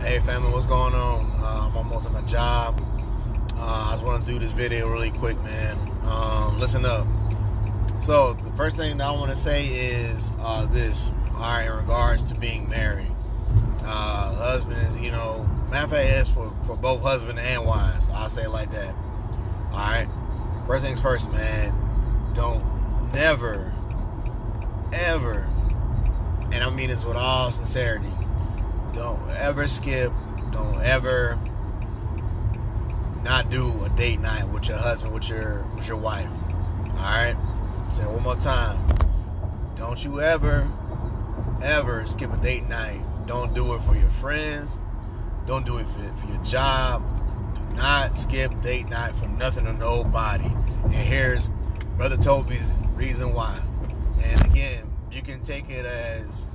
Hey family, what's going on? I'm almost at my job. I just want to do this video really quick, man. Listen up. So the first thing that I want to say is this. All right, in regards to being married, husbands, matter of fact, it's for both husband and wives. I'll say it like that. All right. First things first, man. Don't never, ever, and I mean this with all sincerity, don't ever skip, don't ever not do a date night with your husband, with your wife. Alright? Say it one more time. Don't you ever skip a date night. Don't do it for your friends. Don't do it for your job. Do not skip date night for nothing or nobody. And here's Brother Toby's reason why. And again, you can take it as,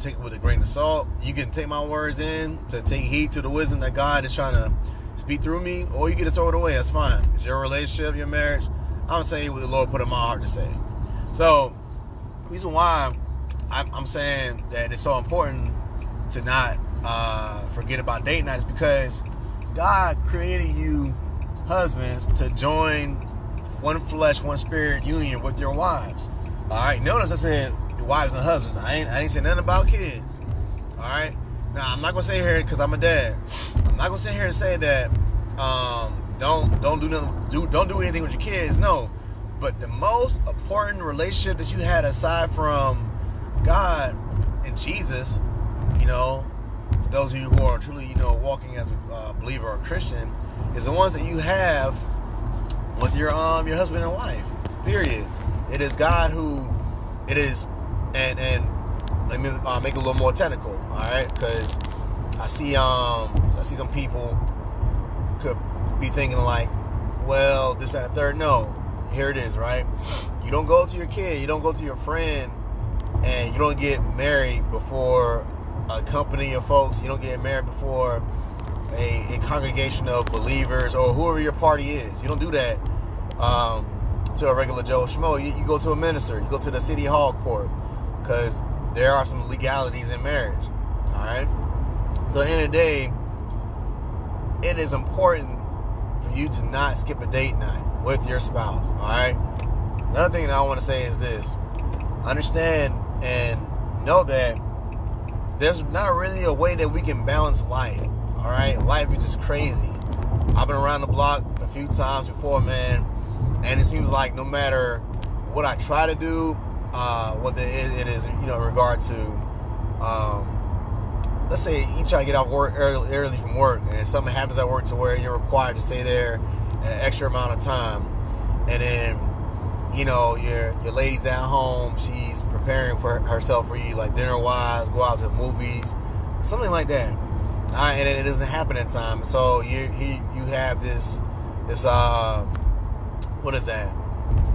take it with a grain of salt. You can take my words in to take heed to the wisdom that God is trying to speak through me, or you can just throw it away. That's fine. It's your relationship, your marriage. I'm saying what the Lord put in my heart to say. So, the reason why I'm saying that it's so important to not forget about date nights, because God created you husbands to join one flesh, one spirit union with your wives. All right. Notice I said wives and husbands. I didn't say nothing about kids. All right. Now I'm not gonna say here because I'm a dad. I'm not gonna sit here and say that don't do anything with your kids. No. But the most important relationship that you had aside from God and Jesus, for those of you who are truly walking as a believer or Christian, is the ones that you have with your husband and wife. Period. It is God who it is, and let me make it a little more technical. All right, because I see some people could be thinking like, well, this and the third. No, here it is. Right, you don't go to your kid, you don't go to your friend, and you don't get married before a company of folks. You don't get married before a congregation of believers or whoever your party is. You don't do that to a regular Joe Schmo. You go to a minister. You go to the city hall court, because there are some legalities in marriage. All right. So at the end of the day, it is important for you to not skip a date night with your spouse. All right. Another thing that I want to say is this: understand and know that there's not really a way that we can balance life. All right, life is just crazy. I've been around the block a few times before, man, and it seems like no matter what I try to do, whether it is, in regard to, let's say you try to get off work early from work, and something happens at work to where you're required to stay there an extra amount of time, and then your lady's at home, she's preparing for herself for you, like dinner-wise, go out to movies, something like that. And it doesn't happen in time. So you have this what is that?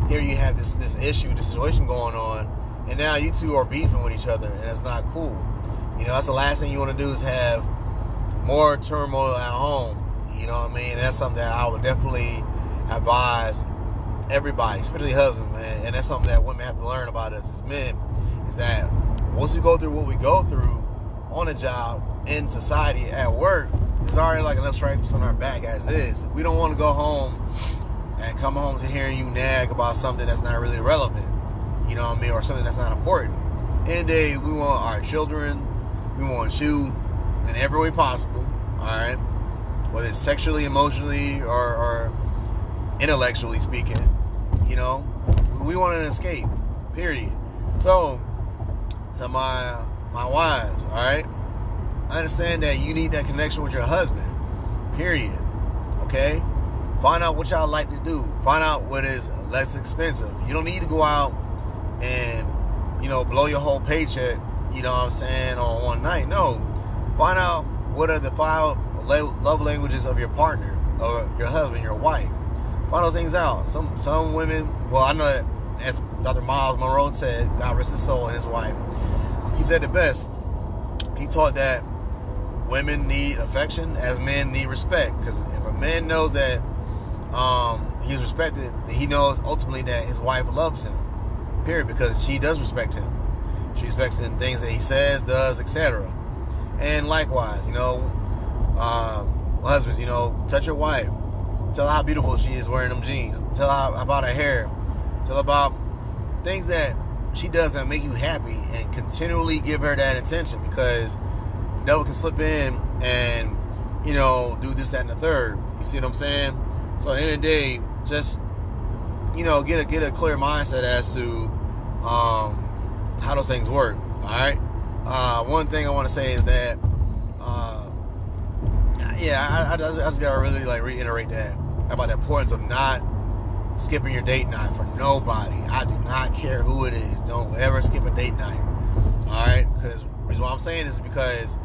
Here you have this issue, this situation going on, and now you two are beefing with each other, and that's not cool. That's the last thing you want to do, is have more turmoil at home. You know what I mean? And that's something that I would definitely advise everybody, especially husbands, man. And that's something that women have to learn about us as men, is that once we go through what we go through on a job, in society, at work, there's already like enough stripes on our back as is. We don't want to go home and come home to hearing you nag about something that's not really relevant, or something that's not important. In the day, we want our children, we want you in every way possible, all right? Whether it's sexually, emotionally, or intellectually speaking, we want an escape, period. So, to my wives, all right? I understand that you need that connection with your husband, period. Okay? Find out what y'all like to do. Find out what is less expensive. You don't need to go out and, blow your whole paycheck, on one night. No. Find out what are the 5 love languages of your partner, or your husband, your wife. Find those things out. Some women, well, I know that, as Dr. Miles Monroe said, God rest his soul, and his wife, he said it best. He taught that women need affection as men need respect. Because if a man knows that he's respected, he knows ultimately that his wife loves him. Period. Because she does respect him. She respects the things that he says, does, etc. And likewise, husbands, touch your wife. Tell her how beautiful she is wearing them jeans. Tell her about her hair. Tell her about things that she does that make you happy, and continually give her that attention, because the devil can slip in and, do this, that, and the third. You see what I'm saying? So at the end of the day, just, get a clear mindset as to how those things work. All right. One thing I want to say is that, I just gotta really reiterate that about the importance of not skipping your date night for nobody. I do not care who it is. Don't ever skip a date night. All right, because the reason why I'm saying this is because,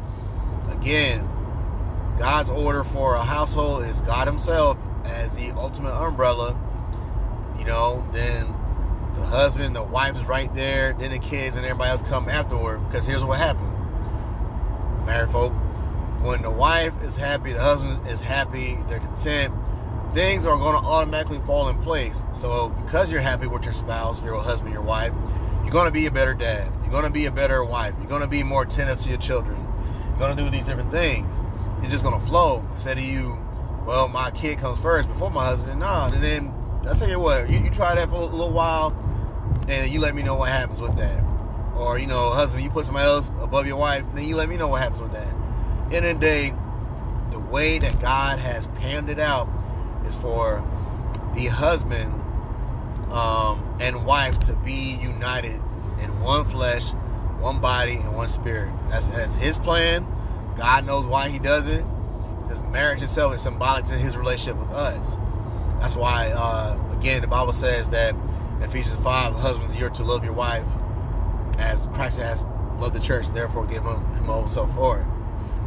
again, God's order for a household is God Himself as the ultimate umbrella. Then the husband, the wife is right there, then the kids and everybody else come afterward. Because here's what happened, married folk: when the wife is happy, the husband is happy, they're content, things are going to automatically fall in place. So because you're happy with your spouse, your husband, your wife, you're going to be a better dad. You're going to be a better wife. You're going to be more attentive to your children. You're going to do these different things. It's just going to flow. Instead of you, well, my kid comes first before my husband. Nah, and then I tell you what, you try that for a little while, and you let me know what happens with that. Or, husband, you put somebody else above your wife, then you let me know what happens with that. End of the day, the way that God has panned it out is for the husband and wife to be united in one flesh, one body, and one spirit. That's His plan. God knows why He does it. This marriage itself is symbolic to His relationship with us. That's why, again, the Bible says that in Ephesians 5, husbands, you're to love your wife as Christ has loved the church, therefore give him over so forth.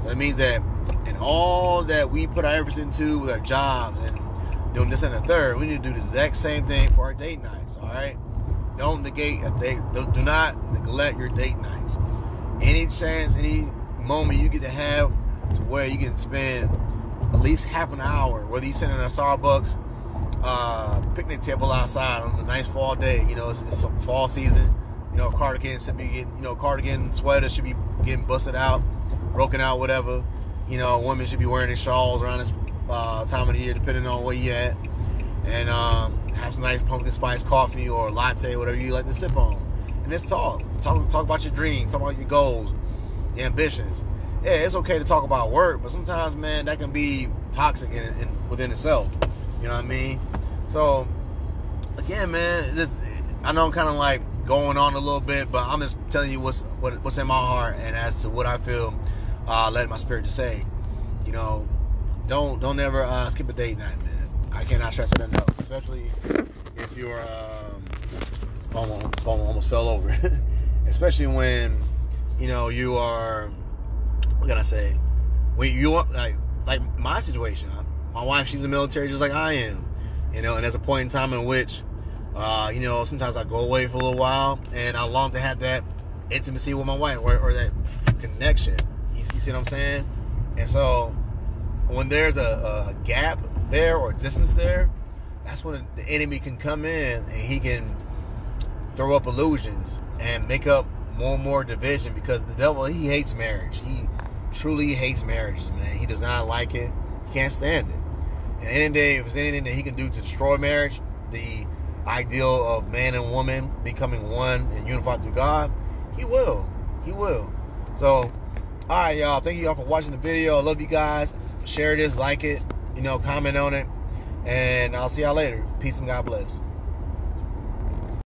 So it means that in all that we put our efforts into with our jobs and doing this and the third, we need to do the exact same thing for our date nights. All right, don't negate a date. Do not neglect your date nights. Any chance, any moment you get to have to where you can spend at least half an hour, whether you're sitting in a Starbucks picnic table outside on a nice fall day. It's fall season. Cardigan should be getting, cardigan sweaters should be getting busted out, broken out, whatever. Women should be wearing their shawls around this time of the year, depending on where you at. And have some nice pumpkin spice coffee or latte, whatever you like to sip on. And let's talk about your dreams, talk about your goals, your ambitions. Yeah, it's okay to talk about work, but sometimes, man, that can be toxic within itself. You know what I mean? So, again, man, I know I'm kind of going on a little bit, but I'm just telling you what's in my heart and as to what I feel led my spirit to say. Don't ever skip a date night, man. I cannot stress it enough, especially if you're almost fell over. Especially when you are, what can I say? When you are like my situation. My wife, she's in the military just like I am. And there's a point in time in which sometimes I go away for a little while and I long to have that intimacy with my wife or that connection. You see what I'm saying? And so when there's a gap there or a distance there, that's when the enemy can come in and he can throw up illusions and make up more and more division, because the devil, he hates marriage. He truly hates marriages, man. He does not like it. He can't stand it. And at the end of the day, if there's anything that he can do to destroy marriage, the ideal of man and woman becoming one and unified through God, he will. He will. So, alright, y'all. Thank you all for watching the video. I love you guys. Share this, like it, comment on it. And I'll see y'all later. Peace and God bless.